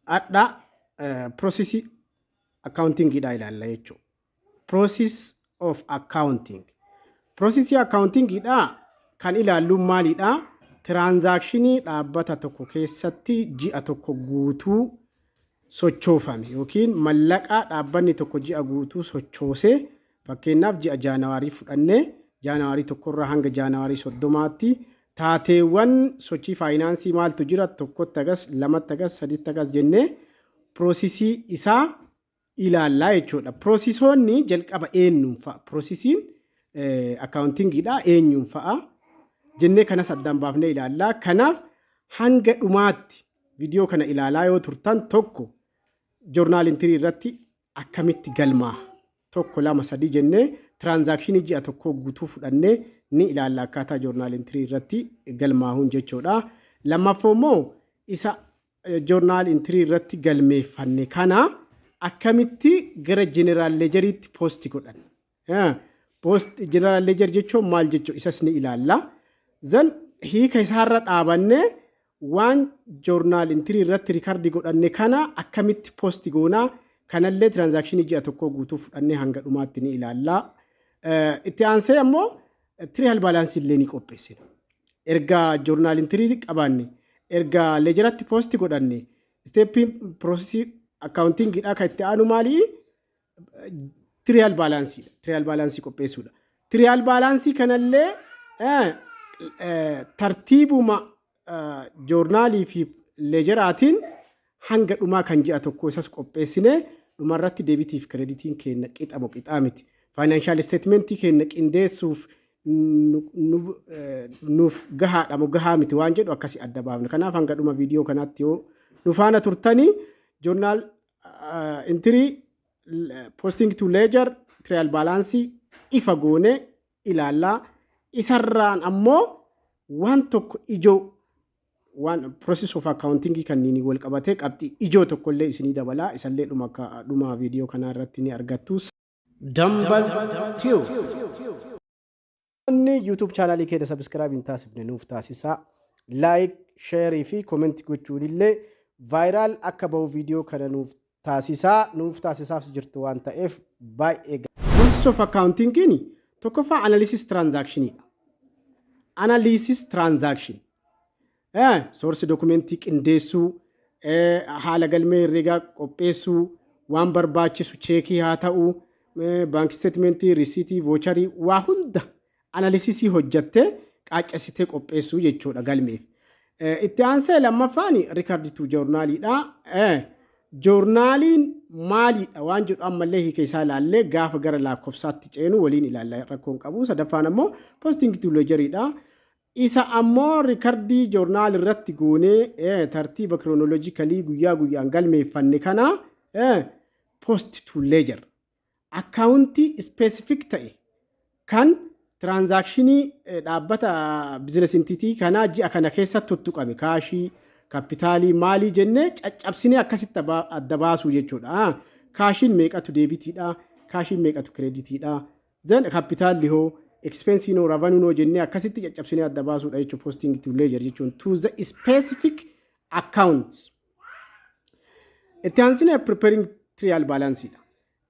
adda process accounting idha ilalla jechuudha. Process of accounting. Process accounting idha kan ilaallu maalidha? Transaction dhaabbata tokko keessatti ji'a tokko guutuu sochoofame yookiin mallaqa dhaabbanni tokko ji'a guutuu sochoosee fakkeenyaaf ji'a Jaanawaarii fudhannee Jaanawaarii tokkorraa hanga Jaanawaarii 30tti taateewwan sochii faayinaansii maaltu jira tokkotti agas lamatti agas sadiitti agas jennee piroosesii isaa ilaallaa jechuudha. Piroosisoonni jalqaba eenyuun fa'a? Piroosesiin akkaawuntingiidha eenyuun fa'a? Jennee kanas addaan baafnee ilaallaa. Kanaaf hanga dhumaatti viidiyoo kana ilaalaa yoo turtan tokko joornaal intirii irratti akkamitti galmaa tokko lama sadii jennee tiraanzaakshinii ji'a tokko guutuu fudhannee ni ilaalla akkaataa joornaal intirii irratti galmaahuun jechuudha. Lammaffaa immoo isa joornaal intirii irratti galmeeffanne kana akkamitti gara jeneraal leejeriitti poosti godhan. Poost jeneraal leejer jechuun maal jechuudha isas ni ilaalla. Zan hiika isaarra dhaabannee waan joornaal intirii irratti riikardi godhanne kana akkamitti poosti goonaa kanallee tiraanzaakshinii ji'a tokko guutuu fudhannee hanga dhumaatti ni ilaalla. Itti aansee ammoo tiriyaal baalaansii illee ni qopheessina. Erga joornaal intirii qabaanne erga leejeratti poosti godhanne isteeppiin piroosesii akkaawuntingiidhaa kan itti aanu maali? Tiriyaal baalaansiidha. Tiriyaal baalaansii qopheessuudha. Tiriyaal baalaansii kanallee tartiibuma joornaalii fi leejeraatiin hanga dhumaa kan ji'a tokko isas qopheessine dhumarratti deebitiif kreditiin kenna qixamo qixaa miti. Faayinaanshaal isteetmentii kenna qindeessuuf nuuf gahaadha moo gahaa miti waan jedhu akkasi adda baafna. Kanaaf hanga dhuma viidiyoo kanaatti yoo nu faana turtanii joornaal intirii posting to ledger trial balance ifa goone ilaallaa. Isarraan ammoo waan tokko ijoo waan process of accounting kanneen wal qabatee qabxii ijoo tokkollee isinii dabalaa isallee dhuma viidiyoo kana irratti ni argattu. Dambal Tube inni YouTube channel keenya subscribe hin taasifne nuuf taasisaa. Like, share fi comment gochuun illee viral akka bahu viidiyoo kana nuuf taasisaaf jirtu waan ta'eef baay'ee. Process of accounting ni tokkoffaa analysis transaction. Analysis transaction. Source documentii qindeessuu, haala galmee herreegaa qopheessuu, waan barbaachisu cheekii haa ta'u, bank statementii, risiitii, voucherii waa hunda analysisii hojjattee qaaccasitee qopheessuu jechuudha galmeef. Itti aansee lammaffaan record to joornaaliidha. Joornaaliin maalidha waan jedhu ammallee hiika isaa ilaallee gaafa gara lakkoofsaatti ceenu waliin ilaalla rakkoon qabu. Sadaffaan ammoo posting to ledgeriidha. Isa ammoo rikardii joornaal irratti goonee tartiiba kiroonoloojikalii guyyaa guyyaan galmeeffanne kana post to ledger akkaawuntii specific ta'e kan tiraanzaakshinii dhaabbata bizinesi entitii kanaa ji'a kana keessatti tuttuqame kaashii kapitaalii maalii jennee caccabsinee akkasitti adda baasuu jechuudha. Kaashiin meeqatu deebitiidha, kaashiin meeqatu kireeditiidha, zan kapitaalli hoo expense no revenue no jennee akkasitti caccabsinee adda baasuudha jechuudha. Posting to ledger jechuun to the specific account. Itti aansinee preparing trial balance dha.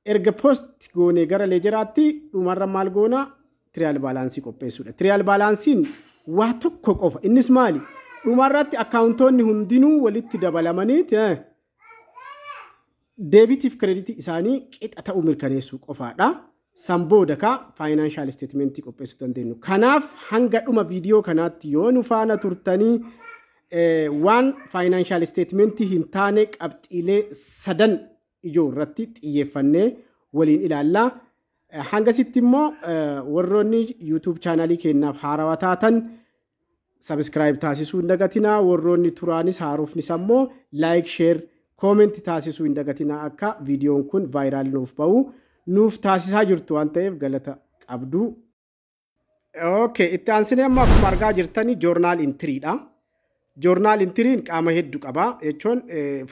Erga post goonee gara ledgeraatti dhumarra maal goona? Trial balance qopheessuudha. Trial balancein waa tokko qofa. Innis maali? Dhumarratti akkaawuntoonni hundinuu walitti dabalamaniiti deebitiif kreditii isaanii qixa ta'uu mirkaneessuu qofaadha. Sambooda ka faayinaanshaal isteetmentii qopheessuu dandeenyu. Kanaaf hanga dhuma viidiyoo kanaatti yoo nu faana turtanii waan faayinaanshaal isteetmentii hin taane qabxiilee 3 ijoo irratti xiyyeeffannee waliin ilaallaa. Hangasitti immoo warroonni YouTube channelii keenyaaf haarawaa taatan subscribe taasisuu hin dagatinaa. Warroonni turaanis haarofnis ammoo like, share, comment taasisuu hin dagatinaa akka viidiyoon kun viral nuuf ba'u. Nuuf taasisaa jirtu waan ta'eef galata qabdu. Okay, itti aansinee amma akkuma argaa jirtanii joornaal intiriidha. Joornaal intiriin qaama hedduu qaba jechuun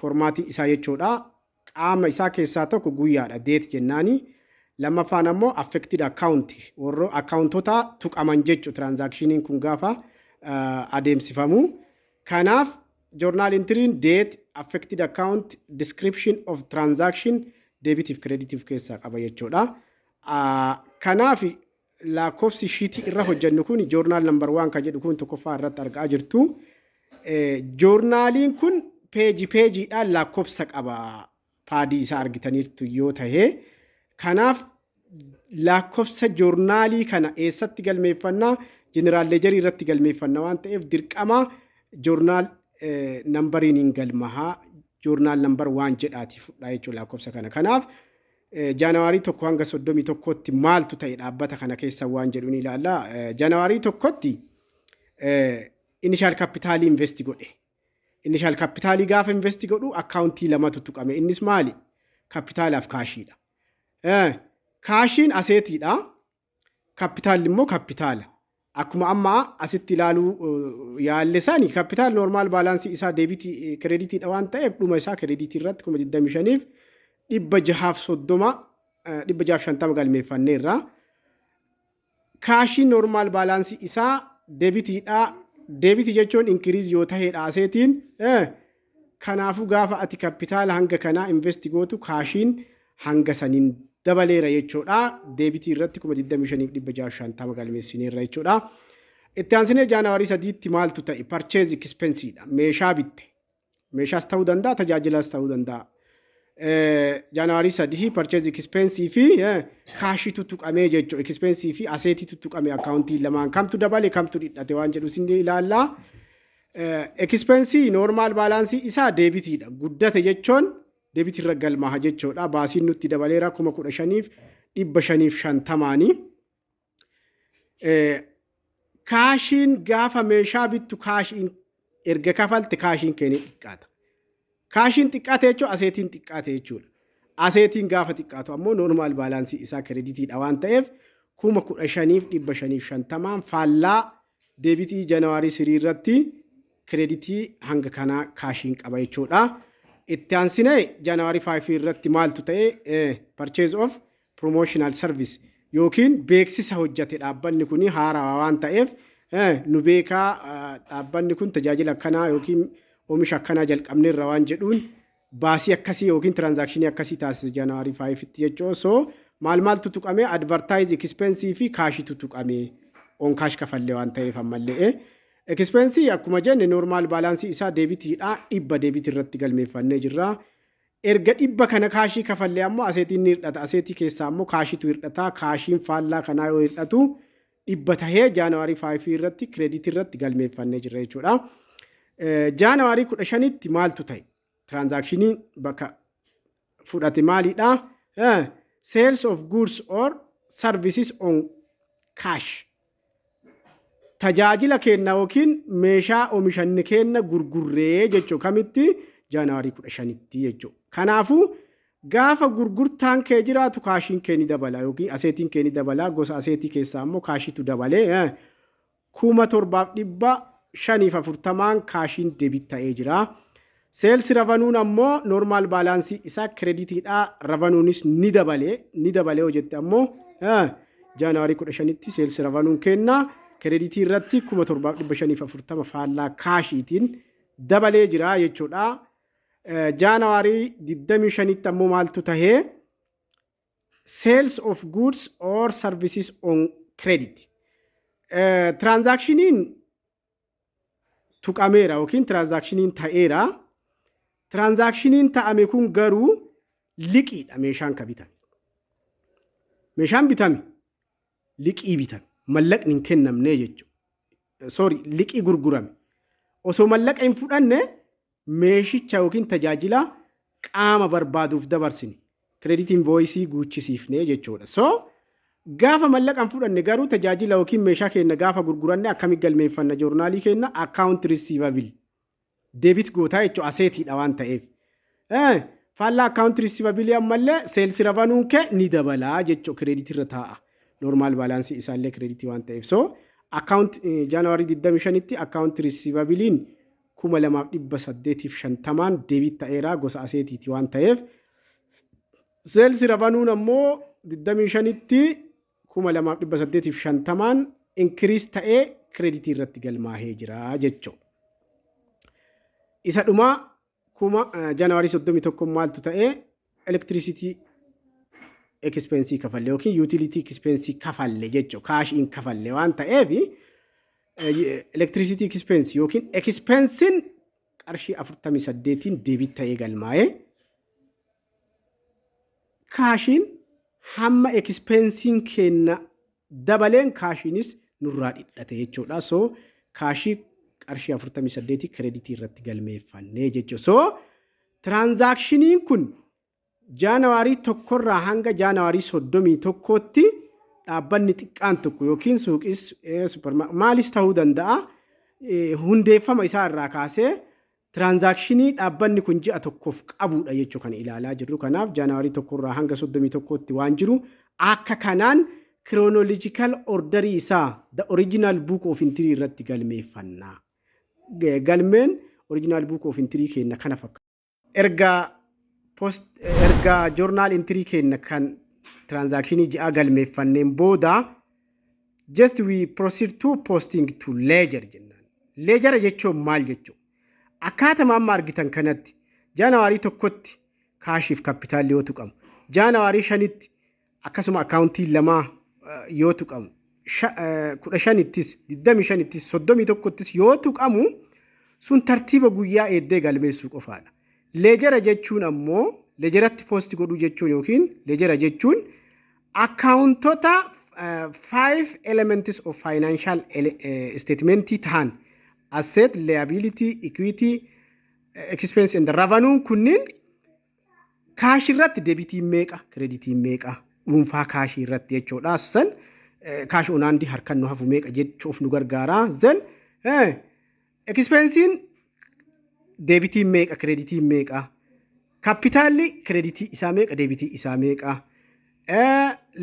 foormaatii isaa jechuudha. Qaama isaa keessaa tokko guyyaadha date jennaani. Lammaffaan ammoo affected account warro akkaawuntota tuqaman jechuudha. Tiraanzaakshiniin kun gaafa adeemsifamu. Kanaaf journal entry date affected account description of transaction debit if credit if keessa qaba jechuudha. Kanaaf lakkoofsi shiitii irra hojjennu kun journal number 1 kan jedhu kun tokkoffaa irratti argaa jirtu. Journaliin kun peejiidhaan lakkoofsa qaba. Paadii isaa argitaniirtu yoo ta'e kanaaf lakkoofsa journalii kana eessatti galmeeffannaa General Ledger irratti galmeeffannaa waan ta'eef dirqama journal numberiin hin galmahaa journal number 1 jedhaati fudhaa jechuudha lakkoofsa kana. Kanaaf January 1 hanga 31tti maaltu ta'e dhaabbata kana keessa waan jedhuun ilaalla. January 1tti initial capital invest godhe. Initial capital gaafa invest godhu accountii lamatu tuqame. Innis maali? Capitalaaf kaashiidha. Kaashiin aseetiidha. Capital immoo capitala. Akkuma amma asitti ilaaluu yaallisani capital normal balance isaa debit credit dha waan ta'eef dhuma isaa credit irratti 25 650 galmeeffanneerra. Kaashiin normal balance isaa debit dha. Debit jechuun increase yoo ta'eedha aseetiin kanaafuu gaafa ati capital hanga kana invest gootu kaashiin hanga saniin dabaleera jechuudha. Debit irratti 25,650 galmeessineerra jechuudha. Itti aansinee January 3tti maaltu ta'e purchase expense dha. Meeshaa bitte. Meeshaas ta'uu danda'a, tajaajilas ta'uu danda'a. January 3 purchase expense fi kaashiitu tuqamee jechuudha. Expense fi aseetitu tuqame accountii lamaan kamtu dabale kamtu dhidhate waan jedhu isin ilaalla. Expense normal balance isaa debitidha. Guddate jechuun debit irra galmaa jechuudha. Baasiin nutti dabaleera 15,550. Kaashiin gaafa meeshaa bittu kaashiin erga kafalte kaashiin keenya xiqqaata. Kaashiin xiqqaate jechuun aseetiin xiqqaate jechuudha. Aseetiin gaafa xiqqaatu ammoo normal balance isaa creditidha waan ta'eef 15,550 faallaa debitii January 3 irratti creditii hanga kanaa kaashiin qaba jechuudha. Itti aansinee January 5 irratti maaltu ta'e purchase of promotional service yookiin beeksisa hojjate dhaabbanni kun haarawaa waan ta'eef nu beekaa dhaabbanni kun tajaajila akkanaa yookiin oomisha akkanaa jalqabneerra waan jedhuun baasii akkasii yookiin transaction akkasii taasise January 5tti jechuudha. So maaltu tuqame advertise expense fi kaashitu tuqame on cash kafallee waan ta'eef ammallee expense akkuma jenne normal balance isaa debitidha. Dhibba debit irratti galmeeffannee jirra. Erga dhibba kana kaashii kafallee ammoo aseetiin ni hir'ata. Aseetii keessaa ammoo kaashitu hir'ata. Kaashiin faallaa kanaa yoo hir'atu dhibba tahee January 5 irratti credit irratti galmeeffannee jirra jechuudha. January 15tti maaltu ta'e? Transactionii bakka fudhate maalidha? Sales of goods or services on cash. Tajaajila kenna yookiin meeshaa oomishanni kenna gurgurree jechuudha. Kamitti? January 15tti jechuudha. Kanaafuu gaafa gurgurtaan kee jiraatu kaashiin kee ni dabala yookiin aseetiin kee ni dabala. Gosa aseetii keessaa ammoo kaashitu dabalee 7,540 kaashiin debit ta'ee jira. Sales revenue ammoo normal balance isaa creditidha. Revenuenis ni dabalee hojjette ammoo January 15tti sales revenue kenna creditii irratti 7,540 faallaa kaashiitiin dabalee jira jechuudha. January 25tti ammoo maaltu tahee sales of goods or services on credit. Transactioniin tuqameera yookiin transactioniin ta'eera. Transactioniin ta'ame kun garuu liqiidha meeshaan ka bitame. Meeshaan bitame liqii bitame. Mallaqni hin kennamne jechuudha. Liqii gurgurame. Osoo mallaqa hin fudhanne meeshicha yookiin tajaajila qaama barbaaduuf dabarsine. Credit invoice guuchisiifne jechuudha. Gaafa mallaqa hin fudhanne garuu tajaajila yookiin meeshaa keenya gaafa gurguranne akkamitti galmeeffanna joornaalii keenya account receivable. Debit gootaa jechuudha aseetiidha waan ta'eef. Faallaa account receivable ammallee sales revenue kee ni dabalaa jechuudha credit irra taa'a. Normal balance isaallee credit waan ta'eef. Account January 25tti account receivablein 2,850 debit ta'eera gosa aseetiiti waan ta'eef. Sales revenue ammoo 25tti 2,850 increase ta'ee credit irratti galmaahee jira jechuudha. isa dhumaa kuma January 31 maaltu ta'e electricity expense kafalle yookiin utility expense kafalle jechuudha. Cash in kafalle waan ta'eef electricity expense yookiin expensein qarshii 48 deebit ta'ee galmaa'ee kaashiin hamma expensein kenna dabaleen kaashiinis nurraa dhidhate jechuudha. So kaashii qarshii 48 kreditii irratti galmeeffannee jechuudha. So transaakshiniin kun Jaanawaarii 1 irraa hanga Jaanawaarii 31tti dhaabbanni xiqqaan tokko yookiin suuqis maalis ta'uu danda'a hundeeffama isaa irraa kaasee transakshinii dhaabbanni kun ji'a tokkoof qabudha jechuu kan ilaalaa jirru. Kanaaf Jaanawaarii 1 irraa hanga 31tti waan jiru akka kanaan chronological orderii isaa the original book of entry irratti galmeeffannaa. Galmeen original book of entry kenna kana fakkaata. Erga journal entry kenna kan transaction ji'a galmeeffanneen booda just we proceed to posting to ledger jennaan. Ledger jechuun maal jechuudha? Akkaataa amma argitan kanatti Jaanawaarii 1tti kaashiif kapitaalli yoo tuqamu, Jaanawaarii 5tti akkasuma akaawuntii lamaa yoo tuqamu, 15ttis, 25ttis, 31ttis yoo tuqamu sun tartiiba guyyaa eeddee galmeessuu qofaadha. Ledger jechuun ammoo ledgeratti post godhuu jechuun yookiin ledger jechuun akaawuntota 5 elements of financial statement ta'an asset, liability, equity, expense and revenue kunniin kaashii irratti deebitii meeqa, kreditii meeqa, dhuunfaa kaashii irratti jechuudha. San kaashii onaandii harkaan nu hafu meeqa jechuuf nu gargaara. Then expensein deebitii meeqa, kreditii meeqa, kapitaalli kreditii isaa meeqa, deebitii isaa meeqa,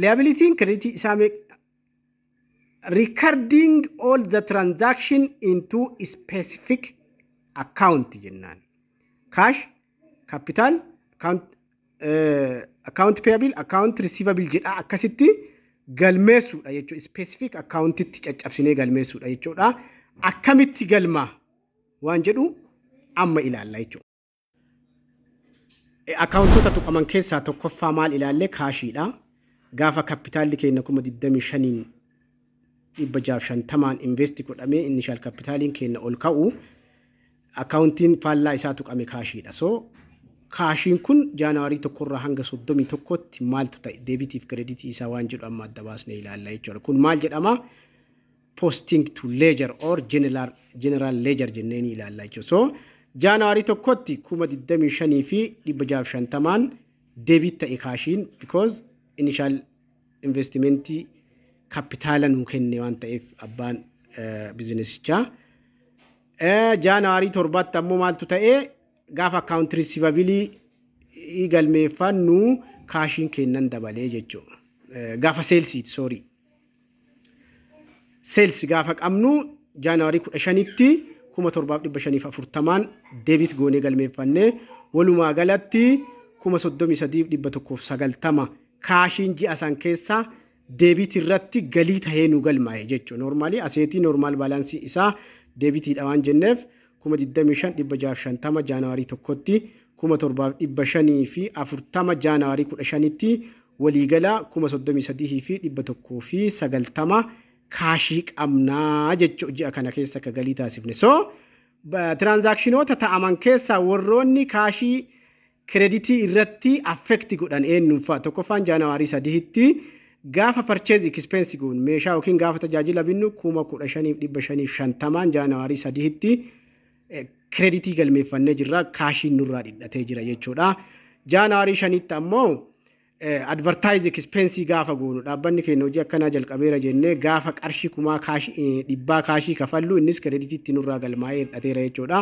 liabilitiin kreditii isaa meeqa. Recording all the transaction into a specific account jennaan. Cash, capital, account payable, account receivable jedha akkasitti galmeessuudha jechuudha. Specific accountitti caccabsinee galmeessuudha jechuudha. Akkamitti galmaa waan jedhu amma ilaalla jechuudha. Akkaawntoota tuqaman keessaa tokkoffaa maal ilaalle kaashiidha. Gaafa kapitaalli keenya 25 650 investi godhamee initial kapitaaliin keenya ol ka'u akaawuntiin faallaa isaa tuqame kaashiidha. So kaashiin kun Jaanawaarii 1 irraa hanga 31tti maaltu ta'e deebitiif kreditii isaa waan jedhu amma adda baasnee ilaalla jechuudha. Kun maal jedhama? Posting to ledger or general ledger jennee ni ilaalla jechuudha. So Jaanawaarii 1tti 25 fi 650 deebit ta'e kaashiin because initial investment kapitaala nu kenne waan ta'eef abbaan bizinesichaa. Jaanawaarii 7tti ammoo maaltu ta'e gaafa account receivable galmeeffannu kaashiin kennan dabalee jechuudha. Gaafa sales gaafa qabnu Jaanawaarii 15tti 7540 deebit goonee galmeeffannee walumaa galatti 33,190 kaashiin ji'a san keessaa deebit irratti galii tahee nu galmaa'e jechuudha. Normally aseetii normal baalaansii isaa deebitiidha waan jenneef 25,650 Jaanawaarii 1tti 7,540 Jaanawaarii 15tti waliigala 33,190 kaashii qabnaa jechuudha. Ji'a kana keessa akka galii taasifne. So transaakshinoota ta'aman keessaa warroonni kaashii kreditii irratti affect godhan eenyuufaa? Tokkoffaan Jaanawaarii 3tti gaafa purchase expense goon meeshaa yookiin gaafa tajaajila binnu 15,550 Jaanawaarii 3tti kreditii galmeeffannee jirra. Kaashiin nurraa dhidhatee jira jechuudha. Jaanawaarii 5tti ammoo advertise expense gaafa goonu dhaabbanni keenya hojii akkanaa jalqabeera jennee gaafa qarshii 1,000 kaashii kafallu innis kreditiitti nurraa galmaa'ee dhidhateera jechuudha.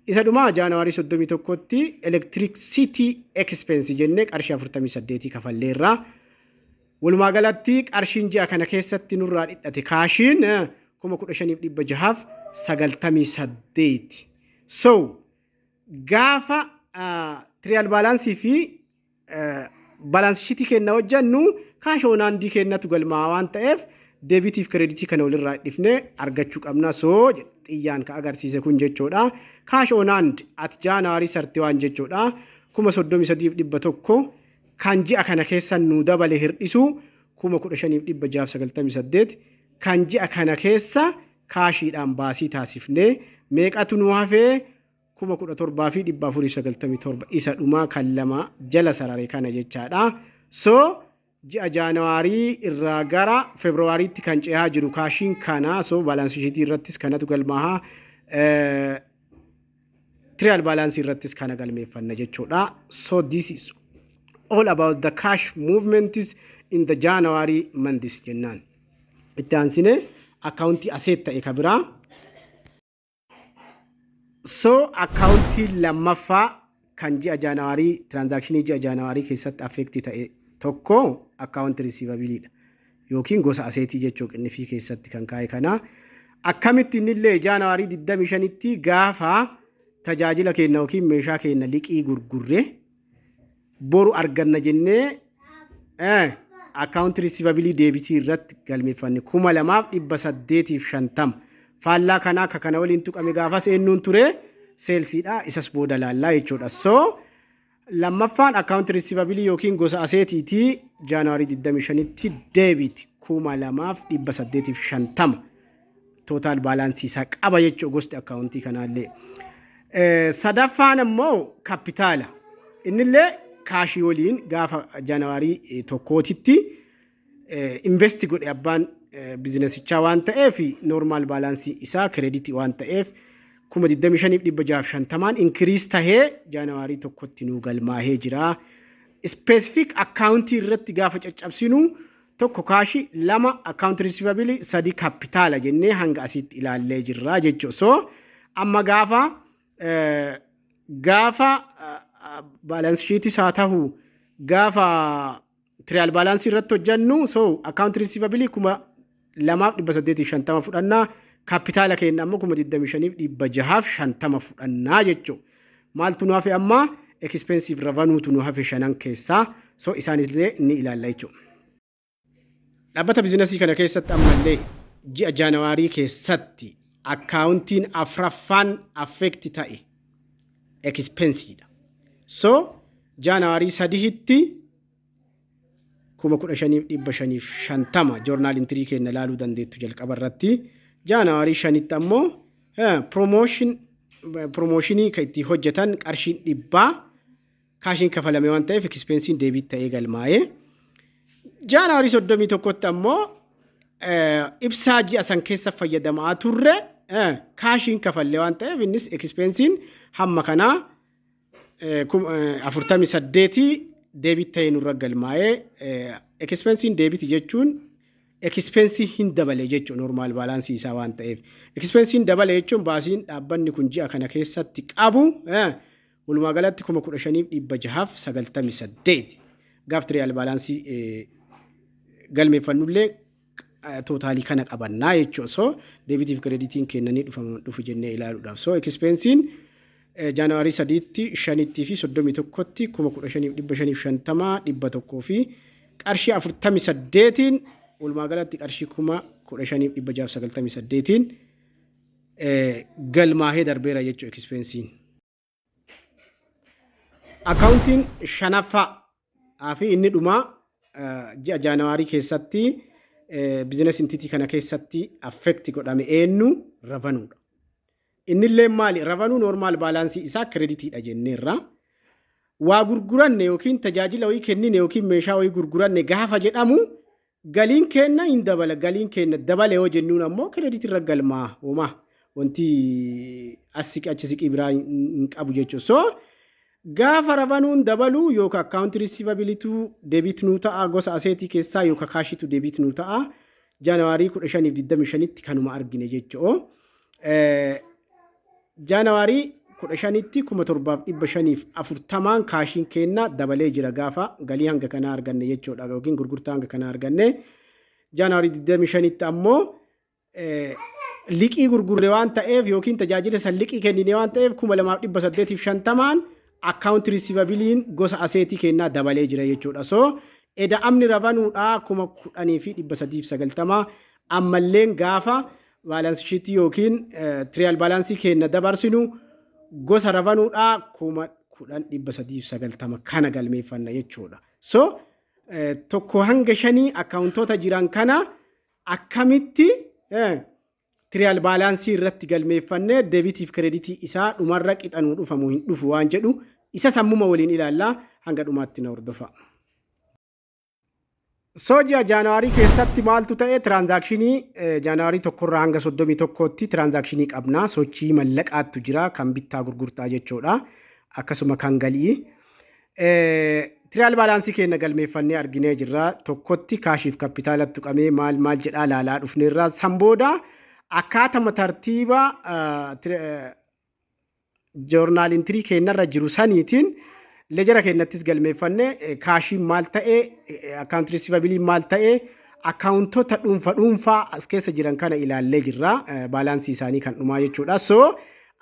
Isa dhumaa Jaanawaarii 31tti electricity expense jennee qarshii 48 kafalleerra. Walumaa galatti qarshiin ji'a kana keessatti nurraa dhidhate kaashiin 15,698. So gaafa trial balance fi balance sheet kenna hojjannu kaasha onaandii kennatu galmaa waan ta'eef deebitiif kreditii kana walirraa dhifnee argachuu qabna. So xiyyaan ka agarsiise kun jechuudha. Cash on hand at January 31 jechuudha. 33,100 kan ji'a kana keessa nu dabale hir'isu 15,698 kan ji'a kana keessa kaashiidhaan baasii taasifnee meeqatu nu hafee 17,497 isa dhumaa kan lama jala sarare kana jechaadha. So ji'a Jaanawaarii irraa gara Feebruwaariitti kan cehaa jiru kaashiin kana so baalaansii shiitii irrattis kanatu galmaaha trial balance irrattis kana galmeeffanna jechuudha. So this is all about the cash movements in the January months jennaan. Itti aansine accounti asset ta'e kabira. So accounti lammaffaa kan ji'a January transaction ji'a January keessatti affect ta'e tokko account receivable dha. Yookiin gosa assetii jechuu qinnifi keessatti kan kaa'e kana akkamitti innillee January 25tti gaafa tajaajila keenya yookiin meeshaa keenya liqii gurgurre boru arganna jennee account receivable deebitii irratti galmeeffanne 2,850 faallaa kana akka kana waliin tuqame gaafa seennuun ture seelsiidha isas booda laallaa jechuudha. So lammaffaan account receivable yookiin gosa asseetiiti January 25tti deebiti 2,850 total balance isaa qaba jechuu gosti accountii kanaallee. Sadaffaan immoo kapitaala innillee kaashii waliin gaafa January tokkootitti invest godhe abbaan bizinesichaa waan ta'eef normal balance isaa credit waan ta'eef 25,650 increase tahee January tokkotti nu galmaahee jira. Specific account irratti gaafa caccabsinu tokko kaashii lama account receivable sadi kapitaala jennee hanga asitti ilaallee jirra jechuudha. So amma gaafa balance sheet isaa ta'u gaafa trial balance irratti hojjannu so account receivable 2,850 fudhannaa kapitaala keenya amma 25,650 fudhannaa jechuudha. Maaltu nu hafe amma expensive revenue tu nu hafe shanan keessaa so isaanillee ni ilaalla jechuudha. Dhaabbata bizinesii kana keessatti ammallee ji'a Jaanawaarii keessatti accountiin afraffaan affect ta'e expensive dha. So Jaanawaarii 3tti 15,550 journal entry keenya ilaaluu dandeettu jalqaba irratti. Jaanawaarii 5tti ammoo promotionii kan itti hojjetan qarshiin 100 kaashiin kafalame waan ta'eef expensiin deebit ta'ee galmaa'ee. Jaanawaarii 31tti ammoo ibsaa ji'a san keessa fayyadamaa turre kaashiin kafalle waan ta'eef innis expensiin hamma kanaa 48 deebit ta'ee nurra galmaa'ee. Expensiin deebit jechuun expensiin hin dabale jechuun normal balance isaa waan ta'eef expensiin dabale jechuun baasiin dhaabbanni kun ji'a kana keessatti qabu walumaa galatti 15,698 gaaf trial balance galmeeffannullee tootaalii kana qabannaa jechuudha. So deebitiif kreditiin kennanii dhufu jennee ilaaluudhaaf. So expensiin Jaanawaarii 3tti 5tti fi 31tti 15,550 100 fi qarshii 48 walumaa galatti qarshii 15,698 galmaahee darbeera jechuudha expensiin. Accountiin shanaffaa fi inni dhumaa ji'a Jaanawaarii keessatti business entity kana keessatti affect godhame eenyu revenue dha. Innillee maali revenue normal balance isaa credit dha jenneerra. Waa gurguranne yookiin tajaajila wayii kennine yookiin meeshaa wayii gurguranne gaafa jedhamu galiin keenya hin dabala galiin keenya dabale yoo jennuun ammoo credit irra galmaa homaa wanti asiki achi siqii biraa hin qabu jechuudha. So gaafa revenue dabalu yookaan account receivable debit nu ta'a gosa assetii keessaa yookaan cash tu debit nu ta'a Jaanawaarii 15,25tti kanuma argine jechuudha. Jaanawaarii 15tti 7,540 kaashiin keenya dabalee jira gaafa galii hanga kana arganne jechuudha yookiin gurgurtaa hanga kana arganne. Jaanawaarii 25tti ammoo liqii gurgurre waan ta'eef yookiin tajaajila san liqii kennine waan ta'eef 2,850 account receivable gosa assetii keenya dabalee jira jechuudha. So eda'amni revenue dha 10,390 ammalleen gaafa balance sheet yookiin trial balance keenya dabarsinu gosa revenuedha 10,390 kana galmeeffanna jechuudha. So tokko hanga 5 akkaawuntoota jiran kana akkamitti trial balance irratti galmeeffannee deebitiif kreditii isaa dhumarra qixanuu dhufamu hin dhufu waan jedhu isa sammuma waliin ilaallaa hanga dhumaatti na hordofa. So ji'a Jaanaarii keessatti maaltu ta'e tiraanzaakshinii Jaanaarii tokkorraa hanga 31tti tiraanzaakshinii qabna. Sochii mallaqaattu jira kan bittaa gurgurtaa jechuudha. Akkasuma kan galii. Trial balaansii keenya galmeeffannee arginee jirra. Tokkotti kaashiif kapitaalatti tuqamee maal jedhaa laalaa dhufneerra. San booda akkaatama tartiiba joornaal intirii keenyarra jiru saniitiin lejera keenyattis galmeeffannee kaashiin maal ta'e akkaawunt risiivabiliin maal ta'e akkaawuntoota dhuunfaa as keessa jiran kana ilaallee jirra. Baalaansii isaanii kan dhumaa jechuudha. So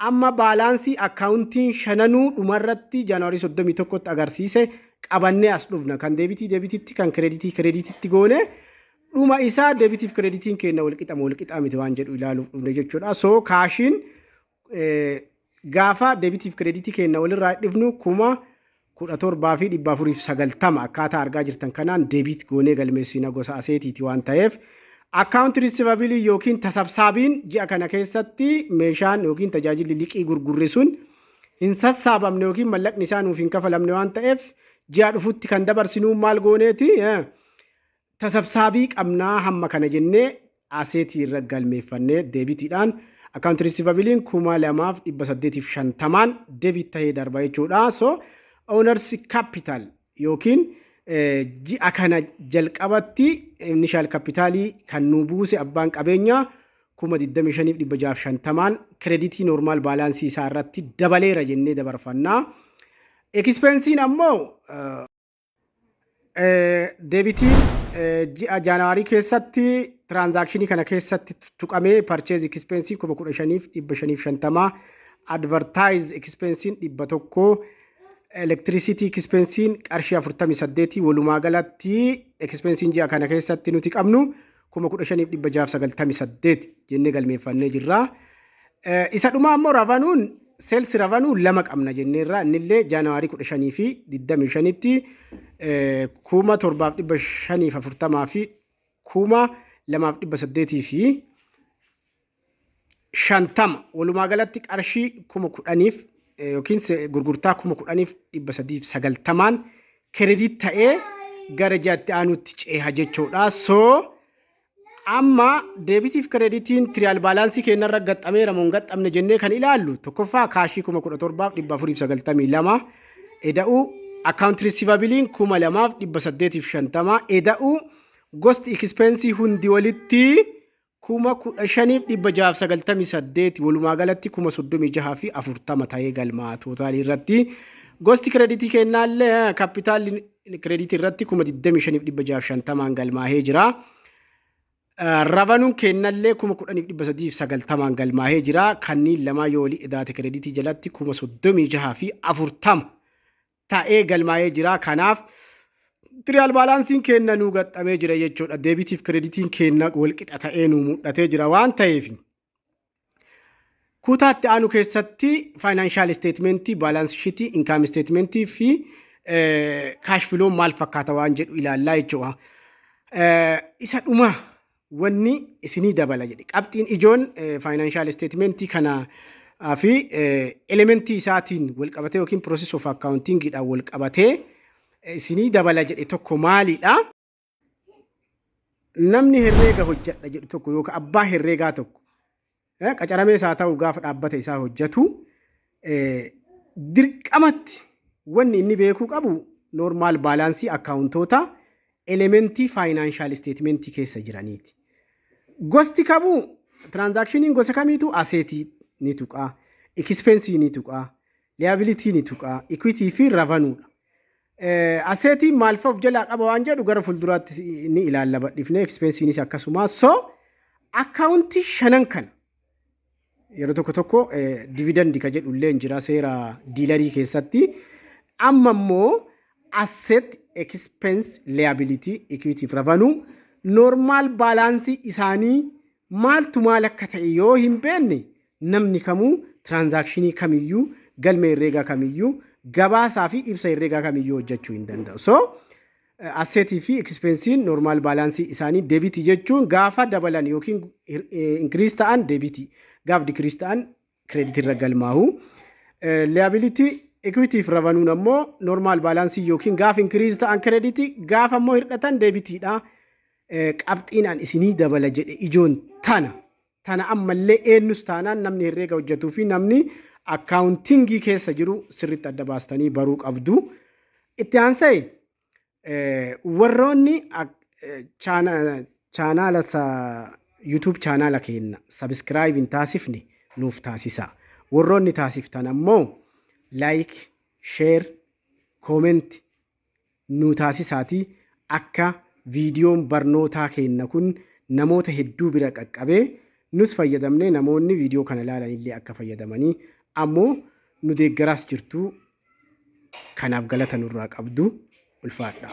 amma baalaansii akkaawuntiin shananuu dhumarratti Jaanaarii 31tti agarsiise qabannee as dhufna. Kan deebitiitti kan krediitiitti goone dhuma isaa deebitiif kreditiin keenya walqixa miti waan jedhu ilaaluuf dhufne jechuudha. So kaashiin gaafa deebitiif kreditii keenya walirraa dhufnu 17,490 akkaataa argaa jirtan kanaan deebit goonee galmeessina gosa aseetiiti waan ta'eef akkaawunt risiivabilii yookiin tasabsaabiin ji'a kana keessatti meeshaan yookiin tajaajilli liqii gurgurre sun hin sassaabamne yookiin mallaqni isaa nuuf hin kafalamne waan ta'eef ji'a dhufutti kan dabarsinuu maal gooneeti tasabsaabii qabnaa hamma kana jennee aseetii irra galmeeffannee deebitiidhaan akkaawunt risiivabiliin 2,850 deebit ta'ee darba jechuudha. So owners capital yookiin ji'a kana jalqabatti initial capitalii kan nu buuse abbaan qabeenyaa 25,650 kreditii normaal baalaansii isaa irratti dabaleera jennee dabarfannaa. Expensiin ammoo deebitiin ji'a Jaanaarii keessatti tiraanzaakshinii kana keessatti tuqamee purchase expensiin 15,550 advertise expensiin 100 electricity expensiin qarshii 48 walumaa galatti expensiin ji'a kana keessatti nuti qabnu 15,698 jennee galmeeffannee jirra. Isa dhumaa ammoo revenuun sales revenue lama qabna jenneerra innillee Jaanaarii 15 fi 25tti 7,540 fi 2,208 fi 50 walumaa galatti qarshii 10,000 yookiin gurgurtaa 10,390 krediit ta'ee gara ji'atti aanutti ceeha jechuudha. So amma deebitiif kreditiin trial baalaansii keenyarra gaxxameera moo hin gaxxamne jennee kan ilaallu tokkoffaa kaashii 17,492 eda'u akkaawunt risiivabiliin 2,850 eda'u gosti ekspensii hundi walitti 15,698 walumaa galatti 36,040 ta'ee galmaa tootaalii irratti gosti kreditii kennaallee kaapitaalli kreditii irratti 25,650 galmaahee jira. Revenuun kennallee 10,390 galmaahee jira. Kanniin lama yoo walii edaate kreditii jalatti 36,040 ta'ee galmaahee jira. Kanaaf trial balansiin kenna nu gaxxamee jira jechuudha. Deebitiif kreditiin kenna walqixa ta'ee nu mul'atee jira waan ta'eef kutaatti aanu keessatti financial statement, balance sheet, income statement fi cash flow maal fakkaata waan jedhu ilaallaa jechuudha. Isa dhuma wanni isinii dabala jedhe qabxiin ijoon financial statement kana fi elementii isaatiin wal qabatee yookiin process of accounting dhaan wal qabatee isinii dabala jedhe tokko maalidha? Namni herreega hojjedha jedhu tokko yookaan abbaa herreegaa tokko qacaramee isaa ta'u gaafa dhaabbata isaa hojjetu dirqamatti wanni inni beekuu qabu normal baalaansii akkaawuntoota elementii financial statement keessa jiraniiti. Gosti kamuu transactioniin gosa kamiitu asseetii ni tuqaa, expense ni tuqaa, liability ni tuqaa, equity fi revenue. Asseetiin maal fa'aa of jalaa qaba waan jedhu gara fuulduraatti ni ilaalla badhifnee expensiinis akkasuma. So akkaawuntii shanan kana yeroo tokko dividend ka jedhu illee jira seera diilarii keessatti. Amma immoo asset, expense, liability, equity, revenue normal balance isaanii maaltu maal akka ta'e yoo hin beekne namni kamuu tiraansaakshinii kamiyyuu galmee herreegaa kamiyyuu gabaasaa fi ibsa herreegaa kamiyyuu hojjechuu hin danda'u. So asseetii fi ekspensiin normaal baalaansii isaanii deebitii jechuun gaafa dabalan yookiin inkiriis ta'an deebitii gaaf dikiriis ta'an kireeditii irra galmaa'u. Liabilitii equity fi revenuun ammoo normaal baalaansii yookiin gaaf inkiriis ta'an kireeditii gaaf ammoo hir'atan deebitiidha. Qabxiin an isinii dabala jedhe ijoon tana ammallee eenyus taanaan namni herreega hojjetuu fi namni akkaawuntingii keessa jiru sirriitti adda baastanii baruu qabdu. Itti aansee warroonni chaanaala YouTube chaanaala keenya sabiskiraayib hin taasifne nuuf taasisa. Warroonni taasiftan ammoo laayik, sheer, koomenti nu taasisaatii akka viidiyoon barnootaa keenya kun namoota hedduu bira qaqqabee nus fayyadamne namoonni viidiyoo kana ilaalan illee akka fayyadamanii ammoo nu deeggaraas jirtu kanaaf galata nurraa qabdu ulfaadha.